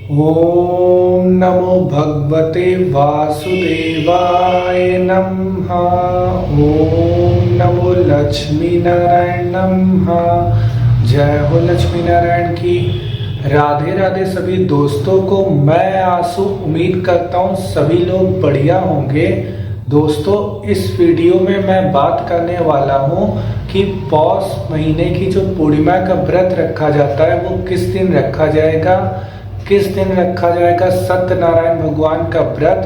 ओम नमो भगवते वासुदेवाय नमः। ओम नमो लक्ष्मी नारायण नमः। जय हो लक्ष्मी नारायण की। राधे राधे सभी दोस्तों को। मैं आंसू उम्मीद करता हूँ सभी लोग बढ़िया होंगे। दोस्तों, इस वीडियो में मैं बात करने वाला हूँ कि पौष महीने की जो पूर्णिमा का व्रत रखा जाता है वो किस दिन रखा जाएगा, किस दिन रखा जाएगा। सत्यनारायण भगवान का व्रत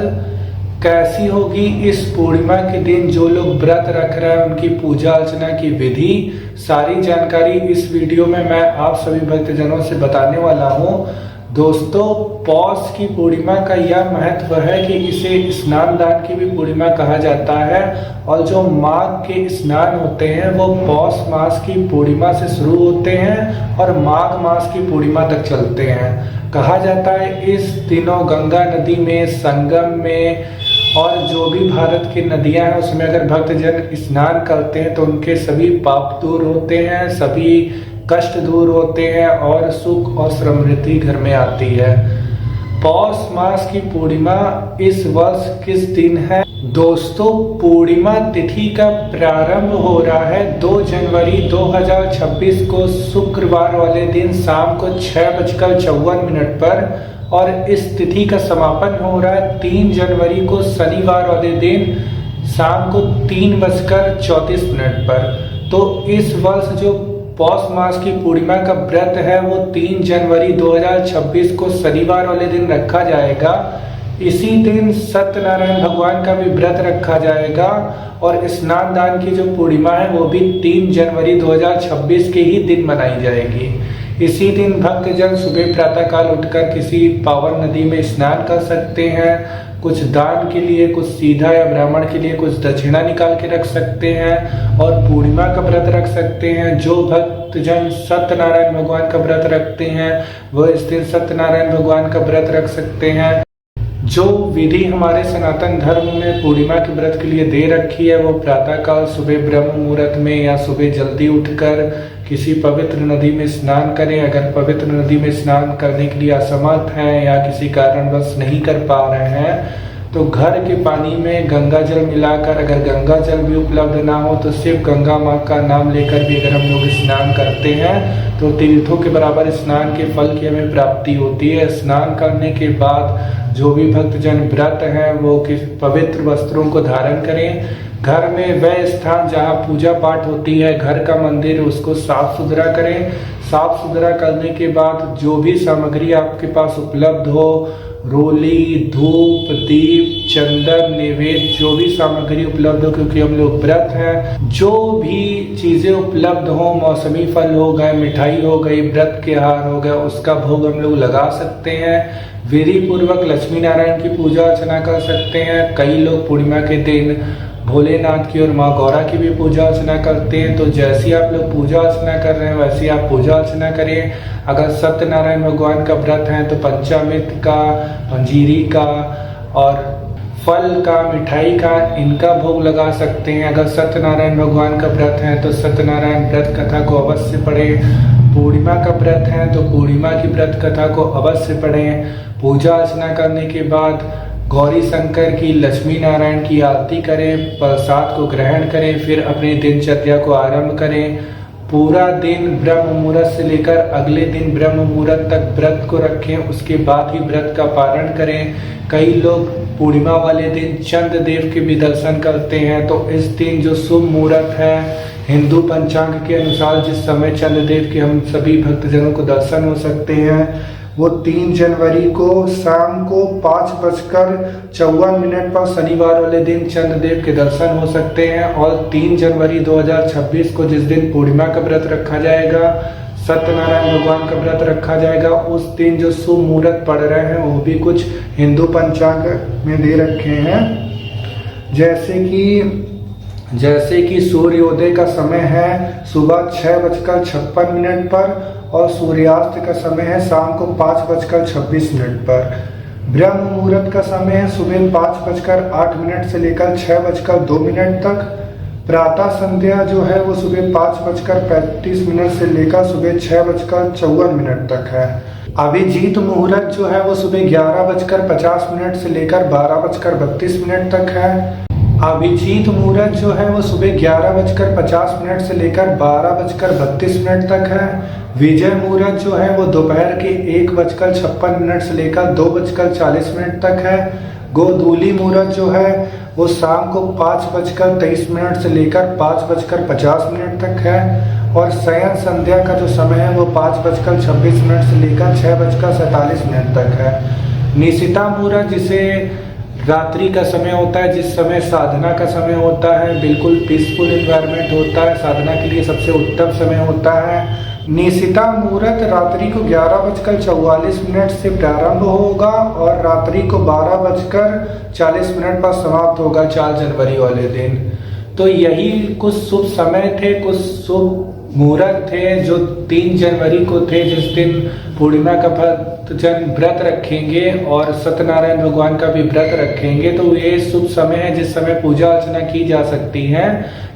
कैसी होगी इस पूर्णिमा के दिन। जो लोग व्रत रख रहे हैं उनकी पूजा अर्चना की विधि, सारी जानकारी इस वीडियो में मैं आप सभी भक्तजनों से बताने वाला हूँ। दोस्तों, पौष की पूर्णिमा का यह महत्व है कि इसे स्नान दान की भी पूर्णिमा कहा जाता है। और जो माघ के स्नान होते हैं वो पौष मास की पूर्णिमा से शुरू होते हैं और माघ मास की पूर्णिमा तक चलते हैं। कहा जाता है इस दिनों गंगा नदी में, संगम में और जो भी भारत की नदियां हैं उसमें अगर भक्तजन स्नान करते हैं तो उनके सभी पाप दूर होते हैं, सभी कष्ट दूर होते हैं और सुख और समृद्धि घर में आती है। पौष मास की पूर्णिमा इस वर्ष किस दिन है? दोस्तों, पूर्णिमा तिथि का प्रारंभ हो रहा है 2 जनवरी 2026 को शुक्रवार वाले दिन शाम को 6:54 पर और इस तिथि का समापन हो रहा है 3 जनवरी को शनिवार वाले दिन शाम को 3:34 पर। तो इस वर्ष जो पौष मास की पूर्णिमा का व्रत है वो 3 जनवरी 2026 को शनिवार वाले दिन रखा जाएगा। इसी दिन सत्यनारायण भगवान का भी व्रत रखा जाएगा और स्नान दान की जो पूर्णिमा है वो भी 3 जनवरी 2026 के ही दिन मनाई जाएगी। इसी दिन भक्तजन सुबह प्रातः काल उठकर किसी पावन नदी में स्नान कर सकते हैं। कुछ दान के लिए, कुछ सीधा या ब्राह्मण के लिए कुछ दक्षिणा निकाल के रख सकते हैं और पूर्णिमा का व्रत रख सकते हैं। जो भक्तजन सत्यनारायण भगवान का व्रत रखते हैं वह इस दिन सत्यनारायण भगवान का व्रत रख सकते हैं। जो विधि हमारे सनातन धर्म में पूर्णिमा के व्रत के लिए दे रखी है वो प्रातः काल सुबह ब्रह्म मुहूर्त में या सुबह जल्दी उठकर किसी पवित्र नदी में स्नान करें। अगर पवित्र नदी में स्नान करने के लिए असमर्थ हैं या किसी कारणवश नहीं कर पा रहे हैं तो घर के पानी में गंगा जल मिलाकर, अगर गंगा जल भी उपलब्ध ना हो तो सिर्फ गंगा माँ का नाम लेकर भी अगर हम लोग स्नान करते हैं तो तीर्थों के बराबर स्नान के फल की हमें प्राप्ति होती है। स्नान करने के बाद जो भी भक्तजन व्रत हैं वो किस पवित्र वस्त्रों को धारण करें। घर में वह स्थान जहाँ पूजा पाठ होती है, घर का मंदिर, उसको साफ सुथरा करें। साफ सुथरा करने के बाद जो भी सामग्री आपके पास उपलब्ध हो, रोली, धूप, दीप, चंदन, नैवेद्य, जो भी सामग्री उपलब्ध हो, क्योंकि हम लोग व्रत हैं, जो भी चीजें उपलब्ध हो, मौसमी फल हो गए, मिठाई हो गई, व्रत के हार हो गया, उसका भोग हम लोग लगा सकते हैं। विधि पूर्वक लक्ष्मी नारायण की पूजा अर्चना कर सकते हैं। कई लोग पूर्णिमा के दिन भोलेनाथ की और माँ गौरा की भी पूजा अर्चना करते हैं। तो जैसी आप लोग पूजा अर्चना कर रहे हैं वैसी आप पूजा अर्चना करें। अगर सत्यनारायण भगवान का व्रत है तो पंचामृत का, पंजीरी का और फल का, मिठाई का, इनका भोग लगा सकते हैं। अगर सत्यनारायण भगवान का व्रत है तो सत्यनारायण व्रत कथा को अवश्य पढ़ें। पूर्णिमा का व्रत है तो पूर्णिमा की व्रत कथा को अवश्य पढ़ें। पूजा अर्चना करने के बाद गौरी शंकर की, लक्ष्मी नारायण की आरती करें, प्रसाद को ग्रहण करें, फिर अपनी दिनचर्या को आरंभ करें। पूरा दिन ब्रह्म मुहूर्त से लेकर अगले दिन ब्रह्म मुहूर्त तक व्रत को रखें, उसके बाद ही व्रत का पारण करें। कई लोग पूर्णिमा वाले दिन चंद्र देव के भी दर्शन करते हैं। तो इस दिन जो शुभ मुहूर्त है हिंदू पंचांग के अनुसार जिस समय चंद्रदेव के हम सभी भक्तजनों को दर्शन हो सकते हैं वो 3 जनवरी को शाम को 5:54 पर शनिवार वाले दिन चंद्रदेव के दर्शन हो सकते हैं। और 3 जनवरी 2026 को जिस दिन पूर्णिमा का व्रत रखा जाएगा, सत्यनारायण भगवान का व्रत रखा जाएगा, उस दिन जो शुभ मुहूर्त पड़ रहे हैं वो भी कुछ हिंदू पंचांग में दे रखे हैं। जैसे कि सूर्योदय का समय है सुबह 6:56 पर और सूर्यास्त का समय है शाम को 5:26 पर। ब्रह्म मुहूर्त का समय है सुबह 5:08 से लेकर 6:02 तक। प्रातः संध्या जो है वो सुबह 5:35 से लेकर सुबह 6:54 तक है। अभिजीत मुहूर्त जो है वो सुबह 11:50 से लेकर 12:32 तक है। अभिजीत मुहूर्त जो है वो सुबह 11:50 से लेकर 12:32 तक है। विजय मुहूर्त जो है वो दोपहर के 1:56 से लेकर 2:40 तक है। गोधूली मुहूर्त जो है वो शाम को 5:23 से लेकर 5:50 तक है। और शयन संध्या का जो समय है वो 5:26 से लेकर 6:47 तक है। निशिता मुहूर्त जिसे रात्रि का समय होता है, जिस समय साधना का समय होता है, बिल्कुल पीसफुल एनवायरनमेंट होता है, साधना के लिए सबसे उत्तम समय होता है। निशिता मुहूर्त रात्रि को 11:44 से प्रारंभ होगा और रात्रि को 12:40 पर समाप्त होगा 4 जनवरी वाले दिन। तो यही कुछ शुभ समय थे, कुछ शुभ मुहूर्त थे जो 3 जनवरी को थे, जिस दिन पूर्णिमा का भक्तजन व्रत रखेंगे और सत्यनारायण भगवान का भी व्रत रखेंगे। तो ये शुभ समय है जिस समय पूजा अर्चना की जा सकती है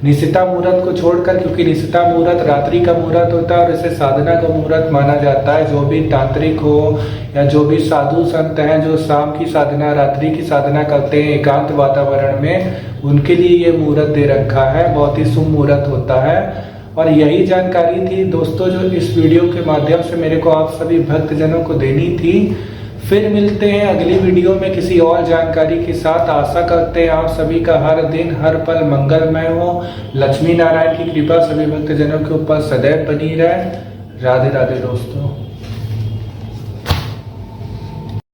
निशिता मुहूर्त को छोड़कर, क्योंकि निशिता मुहूर्त रात्रि का मुहूर्त होता है और इसे साधना का मुहूर्त माना जाता है। जो भी तांत्रिक हो या जो भी साधु संत हैं जो शाम की साधना, रात्रि की साधना करते हैं एकांत वातावरण में, उनके लिए ये मुहूर्त दे रखा है। बहुत ही शुभ मुहूर्त होता है। और यही जानकारी थी दोस्तों जो इस वीडियो के माध्यम से मेरे को आप सभी भक्तजनों को देनी थी। फिर मिलते हैं अगली वीडियो में किसी और जानकारी के साथ। आशा करते हैं आप सभी का हर दिन हर पल मंगलमय हो। लक्ष्मी नारायण की कृपा सभी भक्तजनों के ऊपर सदैव बनी रहे। राधे राधे दोस्तों।